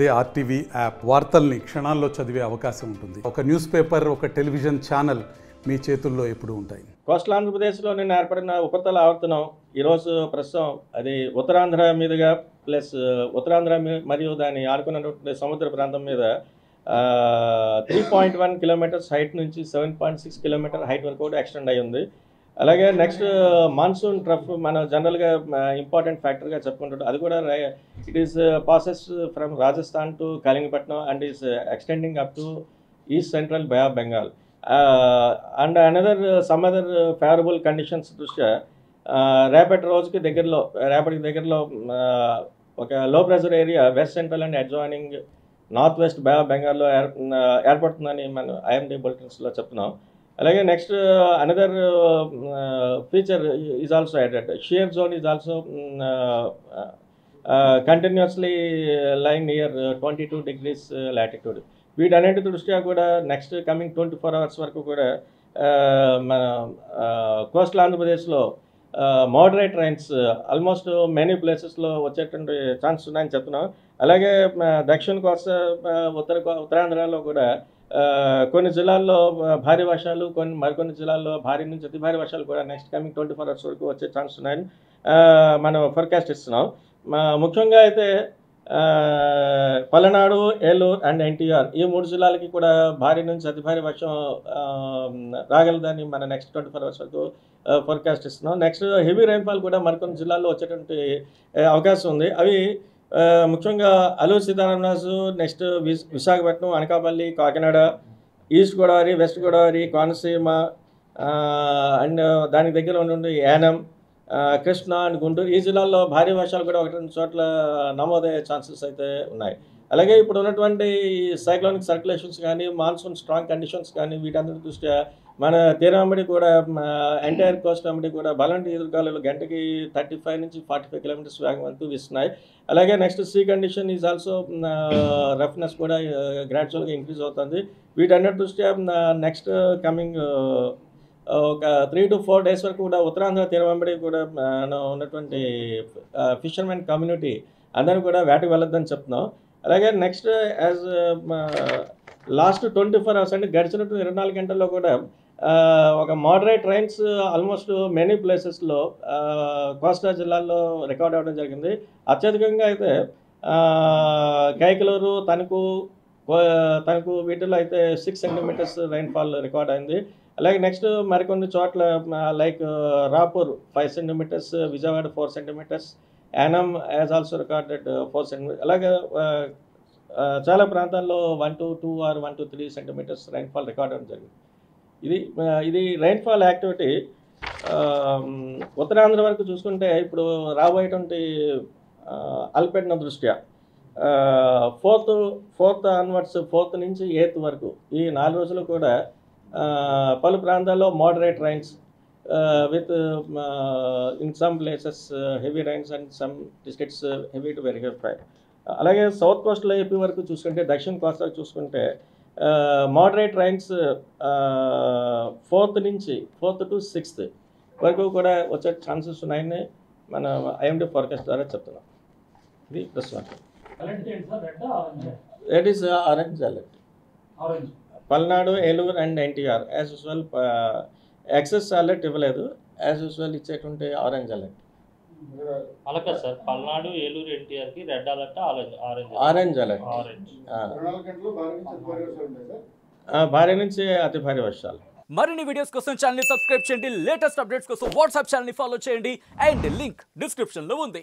అదే RTV app వార్తల్ని క్షణాల్లో చదివే అవకాశం ఉంటుంది. ఒక న్యూస్ పేపర్, ఒక టెలివిజన్ ఛానల్ మీ చేతుల్లో ఎప్పుడూ ఉంటాయి. కోస్టల్ ఆంధ్రప్రదేశ్లో నిన్న ఏర్పడిన ఉపరితల ఆవర్తనం ఈరోజు ప్రస్తుతం అది ఉత్తరాంధ్ర మీదుగా ప్లస్ ఉత్తరాంధ్ర మరియు దాన్ని ఆడుకున్నటువంటి సముద్ర ప్రాంతం మీద 3.1 కిలోమీటర్స్ హైట్ నుంచి 7.6 కిలోమీటర్ హైట్ వరకు కూడా ఎక్స్టెండ్ అయ్యి ఉంది. అలాగే నెక్స్ట్ మాన్సూన్ ట్రఫ్ మనం జనరల్గా ఇంపార్టెంట్ ఫ్యాక్టర్గా చెప్పుకుంటుంటాం. అది కూడా it is passes from Rajasthan to Kalingapatnam and is extending up to east central Bay of Bengal and some other favourable conditions దృష్ట్యా రేపటికి దగ్గరలో ఒక low pressure area west central and adjoining north west bay of బెంగాల్లో ఏర్పడుతుందని మనం ఐఎండీ బులెటిన్స్లో చెప్తున్నాం. అలాగే next another feature is also added. Shear zone is also continuously line near 22 degrees latitude. వీటన్నిటి దృష్ట్యా కూడా నెక్స్ట్ కమింగ్ 24 hours వరకు కూడా మన కోస్టల్ ఆంధ్రప్రదేశ్లో మోడరేట్ రైన్స్ ఆల్మోస్ట్ మెనీ ప్లేసెస్లో వచ్చేటువంటి ఛాన్స్ ఉన్నాయని చెప్తున్నాం. అలాగే దక్షిణ కోస్తా ఉత్తరాంధ్రలో కూడా కొన్ని జిల్లాల్లో భారీ వర్షాలు, మరికొన్ని జిల్లాల్లో భారీ నుంచి అతి భారీ వర్షాలు కూడా నెక్స్ట్ కమింగ్ 24 hours వరకు వచ్చే ఛాన్స్ ఉన్నాయని మనం ఫోర్కాస్ట్ ఇస్తున్నాం. ముఖ్యంగా అయితే పల్నాడు, ఏలూరు అండ్ ఎన్టీఆర్ ఈ 3 జిల్లాలకి కూడా భారీ నుంచి అతి భారీ వర్షం రాగలదని మన నెక్స్ట్ 24 hours వరకు ఫోర్కాస్ట్ ఇస్తున్నాం. నెక్స్ట్ హెవీ రైన్ఫాల్ కూడా మరికొన్ని జిల్లాల్లో వచ్చేటువంటి అవకాశం ఉంది. అవి ముఖ్యంగా Alluri Sitaramaraju, next Visakhapatnam, Anakapalli, Kakinada, east Godavari, west Godavari, Konaseema and దానికి దగ్గర ఉండే యానం, కృష్ణా అండ్ గుంటూరు ఈ జిల్లాల్లో భారీ వర్షాలు కూడా 1-2 చోట్ల నమోదయ్యే ఛాన్సెస్ అయితే ఉన్నాయి. అలాగే ఇప్పుడు ఉన్నటువంటి సైక్లోనిక్ సర్క్యులేషన్స్ కానీ, మాన్సూన్ స్ట్రాంగ్ కండిషన్స్ కానీ వీటన్నిటి దృష్ట్యా మన తీరమడి కూడా ఎంటైర్ కోస్ట్ అమ్మడి కూడా బలంటి ఎదురుగాలు గంటకి 35 నుంచి 45 kilometers వేగం వరకు వీస్తున్నాయి. అలాగే next sea condition is also roughness కూడా గ్రాడ్యువల్గా ఇంక్రీజ్ అవుతుంది. వీటన్నిటి దృష్ట్యా నెక్స్ట్ కమింగ్ ఒక 3 to 4 days వరకు కూడా ఉత్తరాంధ్ర తీరమంబడి కూడా ఉన్నటువంటి ఫిషర్మెన్ కమ్యూనిటీ అందరూ కూడా వేటకు వెళ్ళొద్దని చెప్తున్నాం. అలాగే నెక్స్ట్ యాజ్ లాస్ట్ 24 hours అంటే గడిచినటువంటి 24 గంటల్లో కూడా ఒక మోడరేట్ రైన్స్ ఆల్మోస్ట్ మెనీ ప్లేసెస్లో కోస్తా జిల్లాల్లో రికార్డ్ అవ్వడం జరిగింది. అత్యధికంగా అయితే కైకలూరు, తణుకు వీటిలో అయితే 6 centimeters రైన్ఫాల్ రికార్డ్ అయింది. అలాగే నెక్స్ట్ మరికొన్ని చోట్ల like Rapur 5 centimeters, Vijayawada 4 centimeters, Yanam as also recorded 4 centimeters. అలాగే చాలా ప్రాంతాల్లో 1 to 2 or 1 to 3 centimeters rainfall record అవ్వడం జరిగింది. ఇది రైన్ఫాల్ యాక్టివిటీ. ఉత్తరాంధ్ర వరకు చూసుకుంటే ఇప్పుడు రాబోయేటువంటి అల్పపీడనం దృష్ట్యా 4th ఆన్వర్డ్స్ 4th నుంచి 8th వరకు ఈ 4 రోజులు కూడా పలు ప్రాంతాల్లో moderate rains with in some places heavy rains and some districts heavy to very heavy. అలాగే సౌత్ కోస్ట్లో ఏపీ వరకు చూసుకుంటే, దక్షిణ కోస్తా చూసుకుంటే moderate rains 4th to 6th వరకు కూడా వచ్చే ఛాన్సెస్ ఉన్నాయని మన ఐఎండీ ఫోర్కాస్ట్ ద్వారా చెప్తున్నాం. ఇది ప్రస్తుతం it is orange alert. Palnadu, Eluru and NTR as usual excess alert ఇవ్వలేదు. యాజ్ యూజువల్ ఇచ్చేటువంటి ఆరెంజ్ అలర్ట్. అలాగే సార్ పల్నాడు, ఏలూరు, ఎన్టీఆర్కి రెడ్ అలర్ట్, ఆరెంజ్ అలర్ట్. భారీ నుంచి అతి భారీ వర్షాలు. మరిన్ని వీడియోస్ కోసం ఛానల్ ని సబ్స్క్రైబ్ చేయండి. లేటెస్ట్ అప్డేట్స్ కోసం వాట్సాప్ ఛానల్ ని ఫాలో చేయండి. అండ్ లింక్ డిస్క్రిప్షన్ లో ఉంది.